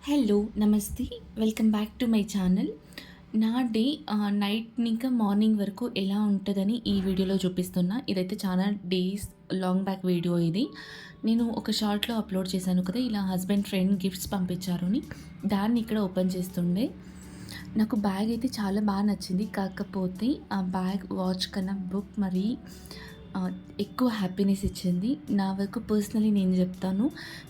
Hello! నమస్తే. Welcome back to my channel. నా day night ఇంకా మార్నింగ్ వరకు ఎలా ఉంటదని ఈ వీడియోలో చూపిస్తున్నా. ఇదైతే చాలా డేస్ లాంగ్ బ్యాక్ వీడియో ఇది. నేను ఒక షార్ట్‌లో అప్‌లోడ్ చేశాను కదా! ఇలా హస్బెండ్, ఫ్రెండ్ గిఫ్ట్స్ పంపించారు అని. దాన్ని ఇక్కడ ఓపెన్ చేస్తుండే. నాకు బ్యాగ్ అయితే చాలా నచ్చింది. కాకపోతే ఆ బ్యాగ్, వాచ్ కన్నా బుక్ మరీ ఆహ్, ఎక్కువ హ్యాపీనెస్ ఇచ్చింది. నా వరకు పర్సనలీ నేను చెప్తాను.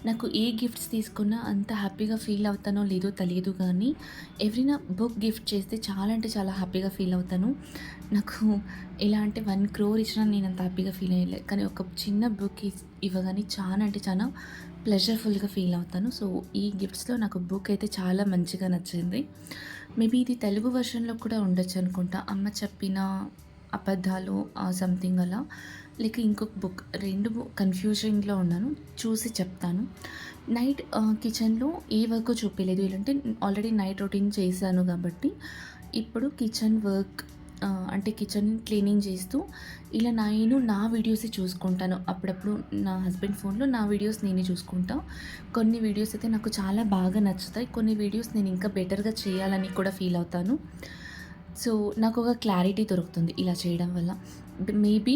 నాకు ఏ గిఫ్ట్స్ తీసుకున్నా అంత హ్యాపీగా ఫీల్ అవుతానో లేదో తెలీదు గానీ, ఎవరైనా బుక్ గిఫ్ట్ చేస్తే చాలా అంటే చాలా హ్యాపీగా ఫీల్ అవుతాను. నాకు ఎలా అంటే 1,00,00,000 ఇచ్చినా నేను అంత హ్యాపీగా ఫీల్ అయ్యలే. కానీ ఒక చిన్న బుక్ ఇవ్వగానే చాలా అంటే చాలా ప్లెజర్‌ఫుల్‌గా ఫీల్ అవుతాను. సో, ఈ గిఫ్ట్స్‌లో నాకు బుక్ అయితే చాలా మంచిగా నచ్చింది. మేబీ ఇది తెలుగు వెర్షన్‌లో కూడా ఉండొచ్చనుకుంటా. అమ్మ చెప్పిన అబద్ధాలు సంథింగ్ అలా. లేక ఇంకొక బుక్ 2 కన్‌ఫ్యూజింగ్‌లో ఉన్నాను. చూసి చెప్తాను. నైట్ కిచెన్‌లో ఏ వర్కో చూపియలేదు. ఎలంటే ఆల్రెడీ నైట్ రొటీన్ చేశాను గాబట్టి, ఇప్పుడు కిచెన్ వర్క్ అంటే కిచెన్ క్లీనింగ్ చేస్తూ ఇలా నేను నా వీడియోసే చూసుకుంటాను. అప్పుడప్పుడు నా హస్బెండ్ ఫోన్‌లో నా వీడియోస్ నేనే చూసుకుంటా. కొన్ని వీడియోస్ అయితే నాకు చాలా బాగా నచ్చుతాయి. కొన్ని వీడియోస్ నేను ఇంకా బెటర్‌గా చేయాలని కూడా ఫీల్ అవుతాను. సో, నాకొక క్లారిటీ దొరుకుతుంది ఇలా చేయడం వల్ల. మేబీ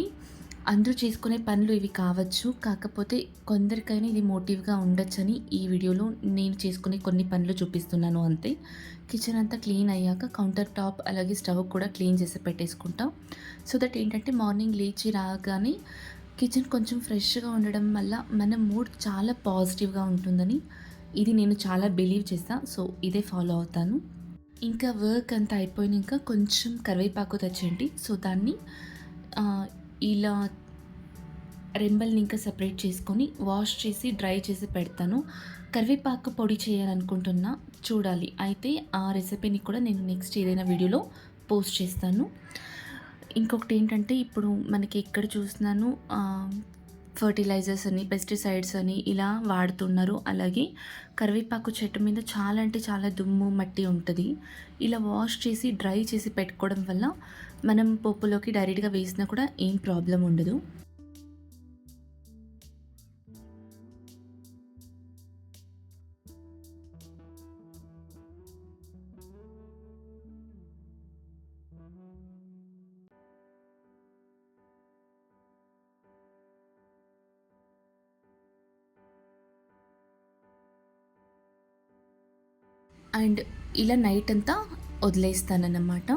అందరూ చేసుకునే పనులు ఇవి కావచ్చు. కాకపోతే కొందరికైనా ఇది మోటివ్‌గా ఉండొచ్చని ఈ వీడియోలో నేను చేసుకునే కొన్ని పనులు చూపిస్తున్నాను అంతే. కిచెన్ అంతా క్లీన్ అయ్యాక కౌంటర్ టాప్ అలాగే స్టవ్ కూడా క్లీన్ చేసి పెట్టేసుకుంటా. సో దట్ ఏంటంటే మార్నింగ్ లేచి రాగానే కిచెన్ కొంచెం ఫ్రెష్‌గా ఉండడం వల్ల మన మూడ్ చాలా పాజిటివ్‌గా ఉంటుందని ఇది నేను చాలా బిలీవ్ చేస్తా. సో, ఇదే ఫాలో అవుతాను. ఇంకా వర్క్ అంతా అయిపోయినంక కొంచెం కరివేపాకు తెచ్చేయండి. సో, దాన్ని ఆహ్, ఇలా రెంబల్ని ఇంకా సెపరేట్ చేసుకొని వాష్ చేసి, డ్రై చేసి పెడతాను. కరివేపాకు పొడి చేయాలనుకుంటున్నా. చూడాలి. అయితే ఆ రెసిపీని కూడా నేను నెక్స్ట్ ఏదైనా వీడియోలో పోస్ట్ చేస్తాను. ఇంకొకటేంటంటే ఇప్పుడు మనకి ఎక్కడ చూసినాను ఫర్టిలైజర్స్ అని, పెస్టిసైడ్స్ అని ఇలా వాడుతున్నారు. అలాగే కరివేపాకు చెట్టు మీద చాలా అంటే చాలా దుమ్ము, మట్టి ఉంటది. ఇలా వాష్ చేసి, డ్రై చేసి పెట్టుకోవడం వల్ల మనం పోపులోకి డైరెక్ట్‌గా వేసినా కూడా ఏం ప్రాబ్లమ్ ఉండదు. అండ్ ఇలా నైట్ అంతా వదిలేస్తానన్నమాట.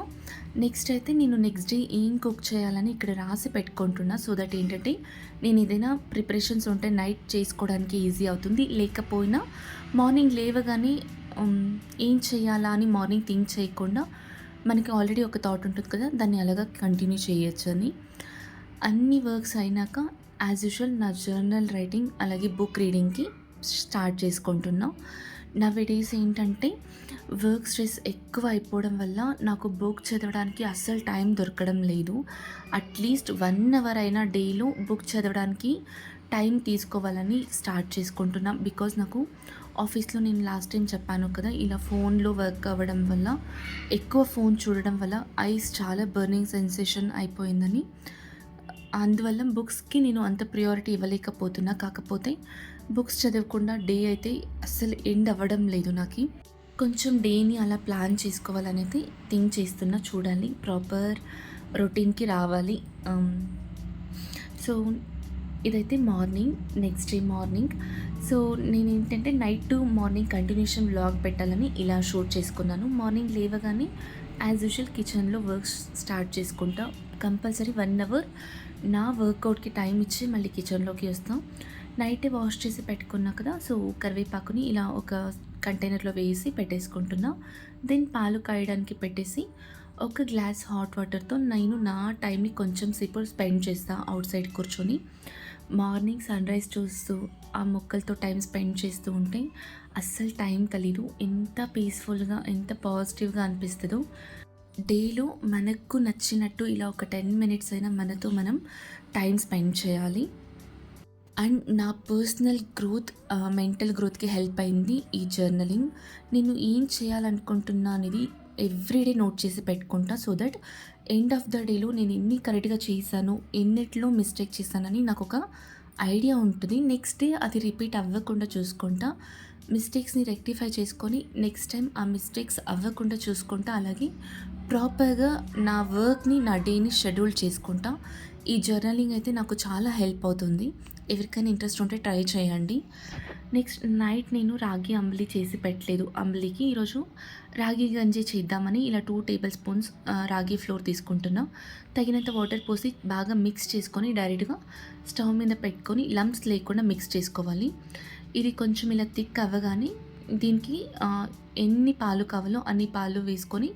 నెక్స్ట్ అయితే నేను నెక్స్ట్ డే ఏం కుక్ చేయాలని ఇక్కడ రాసి పెట్టుకుంటున్నా. సో దట్ ఏంటంటే నేను ఏదైనా ప్రిపరేషన్స్ ఉంటే నైట్ చేసుకోవడానికి ఈజీ అవుతుంది. లేకపోయినా మార్నింగ్ లేవగానే ఏం చేయాలా అని మార్నింగ్ థింక్ చేయకుండా మనకి ఆల్రెడీ ఒక థాట్ ఉంటుంది కదా! దాన్ని అలాగా కంటిన్యూ చేయొచ్చని. అన్ని వర్క్స్ అయినాక యాజ్ యూజువల్ నా జర్నల్ రైటింగ్ అలాగే బుక్ రీడింగ్‌కి స్టార్ట్ చేసుకుంటున్నా. నౌఎడేస్ ఏంటంటే వర్క్ స్ట్రెస్ ఎక్కువ అయిపోవడం వల్ల నాకు బుక్ చదవడానికి అస్సలు టైం దొరకడం లేదు. అట్‌లీస్ట్ 1 అవర్ అయినా డేలో బుక్ చదవడానికి టైం తీసుకోవాలని స్టార్ట్ చేసుకుంటున్నా. బికాజ్ నాకు ఆఫీస్‌లో నేను లాస్ట్ టైం చెప్పాను కదా! ఇలా ఫోన్‌లో వర్క్ అవ్వడం వల్ల ఎక్కువ ఫోన్ చూడడం వల్ల ఐస్ చాలా బర్నింగ్ సెన్సేషన్ అయిపోయిందని. అందువల్ల బుక్స్‌కి నేను అంత ప్రియారిటీ ఇవ్వలేకపోతున్నా. కాకపోతే బుక్స్ చదవకుండా డే అయితే అస్సలు ఎండ్ అవ్వడం లేదు నాకి. కొంచెం డేని అలా ప్లాన్ చేసుకోవాలనైతే థింక్ చేస్తున్నా. చూడాలి. ప్రాపర్ రొటీన్‌కి రావాలి. ఆహ్, సో, ఇదైతే morning. Next day morning. So, నేనేంటంటే night to morning continuation vlog పెట్టాలని ఇలా షూట్ చేసుకున్నాను. మార్నింగ్ లేవగానే యాజ్ యూజువల్ కిచెన్‌లో వర్క్స్ స్టార్ట్ చేసుకుంటా. కంపల్సరీ 1 అవర్ నా వర్కౌట్‌కి టైం ఇచ్చి మళ్ళీ కిచెన్‌లోకి వస్తా. నైటే వాష్ చేసి పెట్టుకున్నా కదా! సో, కరివేపాకుని ఇలా ఒక కంటైనర్‌లో వేసి పెట్టేసుకుంటున్నా. దెన్ పాలు కాయడానికి పెట్టేసి, ఒక గ్లాస్ హాట్ వాటర్‌తో నేను నా టైంని కొంచెం సేపు స్పెండ్ చేస్తా ఔట్ సైడ్ కూర్చొని. మార్నింగ్ సన్‌రైజ్ చూస్తూ, ఆ మొక్కలతో టైం స్పెండ్ చేస్తూ ఉంటే అస్సలు టైం తెలీదు. ఎంత పీస్‌ఫుల్‌గా, ఎంత పాజిటివ్‌గా అనిపిస్తదో. డేలో మనకు నచ్చినట్టు ఇలా ఒక 10 మినిట్స్ అయినా మనతో మనం టైం స్పెండ్ చేయాలి. అండ్ నా పర్సనల్ గ్రోత్ మెంటల్ గ్రోత్‌కి హెల్ప్ అయింది ఈ జర్నలింగ్. నేను ఏం చేయాలనుకుంటున్నా అనేది ఎవ్రీడే నోట్ చేసి పెట్టుకుంటా. So that end of the డేలో నేను ఎన్ని కరెక్ట్‌గా చేశాను, ఎన్నిట్లో మిస్టేక్ చేశానని నాకొక ఐడియా ఉంటది. నెక్స్ట్ డే అది రిపీట్ అవ్వకుండా చూసుకుంటా. మిస్టేక్స్‌ని రెక్టిఫై చేసుకొని నెక్స్ట్ టైం ఆ మిస్టేక్స్ అవ్వకుండా చూసుకుంటా. అలాగే ప్రాపర్‌గా నా వర్క్‌ని, నా డేని షెడ్యూల్ చేసుకుంటా. ఈ జర్నలింగ్ అయితే నాకు చాలా హెల్ప్ అవుతుంది. ఎవరికైనా ఇంట్రెస్ట్ ఉంటే ట్రై చేయండి. నెక్స్ట్ నైట్ నేను రాగి అంబలి చేసి పెట్టలేదు. అంబలికి ఈరోజు రాగి గంజి చేద్దామని ఇలా 2 టేబుల్ స్పూన్స్ రాగి ఫ్లోర్ తీసుకుంటున్నా. తగినంత వాటర్ పోసి బాగా మిక్స్ చేసుకొని డైరెక్ట్‌గా స్టవ్ మీద పెట్టుకొని లంప్స్ లేకుండా మిక్స్ చేసుకోవాలి. ఇది కొంచెం ఇలా థిక్ అవ్వగానే దీనికి ఎన్ని పాలు కావాలో అన్ని పాలు వేసుకొని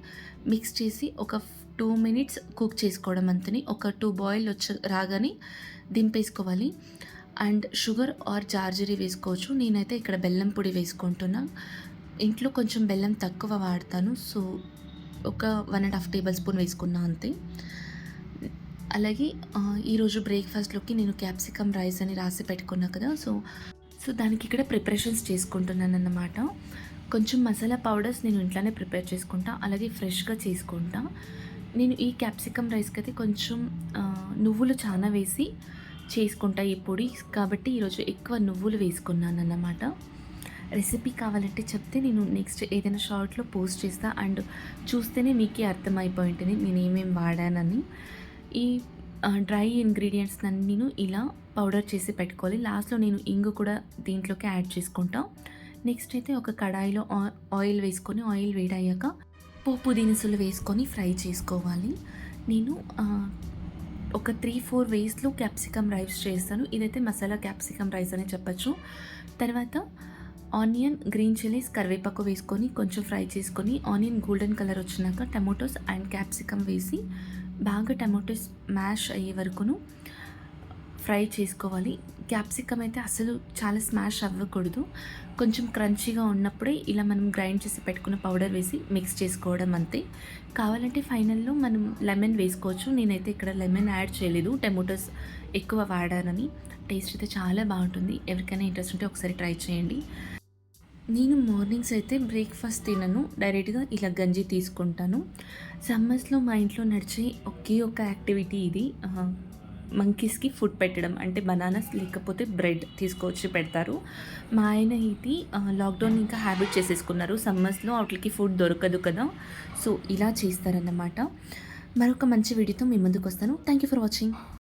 మిక్స్ చేసి ఒక 2 మినిట్స్ కుక్ చేసుకోవడం అంతని. ఒక 2 బాయిల్ రాగానే దింపేసుకోవాలి. అండ్ షుగర్ ఆర్ జార్జరీ వేసుకోవచ్చు. నేనైతే ఇక్కడ బెల్లం పొడి వేసుకుంటున్నా. ఇంట్లో కొంచెం బెల్లం తక్కువ వాడతాను. సో, ఒక 1 ½ టేబుల్ స్పూన్ వేసుకున్నా అంతే. అలాగే ఈరోజు బ్రేక్‌ఫాస్ట్‌లోకి నేను క్యాప్సికమ్ రైస్ అని రాసి పెట్టుకున్నా కదా! సో, దానికి ఇక్కడ ప్రిపరేషన్స్ చేసుకుంటున్నానన్నమాట. కొంచెం మసాలా పౌడర్స్ నేను ఇంట్లోనే ప్రిపేర్ చేసుకుంటా. అలాగే ఫ్రెష్‌గా చేసుకుంటా. నేను ఈ క్యాప్సికమ్ రైస్‌కైతే కొంచెం నువ్వులు చానా వేసి చేసుకుంటా ఈ పొడి. కాబట్టి ఈరోజు ఎక్కువ నువ్వులు వేసుకున్నానన్నమాట. రెసిపీ కావాలంటే చెప్తే నేను నెక్స్ట్ ఏదైనా షార్ట్‌లో పోస్ట్ చేస్తా. అండ్ చూస్తేనే మీకే అర్థమైపోయి ఉంటుంది నేను ఏమేమి వాడానని. ఈ డ్రై ఇంగ్రీడియంట్స్ అన్నీను ఇలా పౌడర్ చేసి పెట్టుకోవాలి. లాస్ట్‌లో నేను ఇంగు కూడా దీంట్లోకి యాడ్ చేసుకుంటా. నెక్స్ట్ అయితే ఒక కడాయిలో ఆయిల్ వేసుకొని ఆయిల్ వేడయ్యాక పోపు దినుసులు వేసుకొని ఫ్రై చేసుకోవాలి. నేను ఒక 3, 4 వేస్‌లో క్యాప్సికమ్ రైస్ చేస్తాను. ఇదైతే మసాలా క్యాప్సికమ్ రైస్ అని చెప్పొచ్చు. తర్వాత ఆనియన్, గ్రీన్ చిల్లీస్, కరివేపాకు వేసుకొని కొంచెం ఫ్రై చేసుకొని ఆనియన్ గోల్డెన్ కలర్ వచ్చినాక టమాటోస్ అండ్ క్యాప్సికమ్ వేసి బాగా టమాటోస్ మ్యాష్ అయ్యే వరకును ఫ్రై చేసుకోవాలి. క్యాప్సికమ్ అయితే అసలు చాలా స్మాష్ అవ్వకూడదు. కొంచెం క్రంచీగా ఉన్నప్పుడే ఇలా మనం గ్రైండ్ చేసి పెట్టుకున్న పౌడర్ వేసి మిక్స్ చేసుకోవడం అంతే. కావాలంటే ఫైనల్‌లో మనం లెమన్ వేసుకోవచ్చు. నేనైతే ఇక్కడ లెమన్ యాడ్ చేయలేదు. టమాటోస్ ఎక్కువ వాడానని. టేస్ట్ అయితే చాలా బాగుంటుంది. ఎవరికైనా ఇంట్రెస్ట్ ఉంటే ఒకసారి ట్రై చేయండి. నేను మార్నింగ్స్ అయితే బ్రేక్‌ఫాస్ట్ తినను. డైరెక్ట్‌గా ఇలా గంజి తీసుకుంటాను. సమ్మర్స్‌లో మా ఇంట్లో నడిచే ఒకే ఒక యాక్టివిటీ ఇది. మంకీస్‌కి ఫుడ్ పెట్టడం. అంటే బనానాస్ లేకపోతే బ్రెడ్ తీసుకొచ్చి పెడతారు. మా ఆయన ఇది లాక్‌డౌన్ ఇంకా హ్యాబిట్ చేసేసుకున్నారు. సమ్మర్స్‌లో వాటికి ఫుడ్ దొరకదు కదా! సో, ఇలా చేస్తారన్నమాట. మరొక మంచి వీడియోతో మీ ముందుకొస్తాను. Thank you for watching.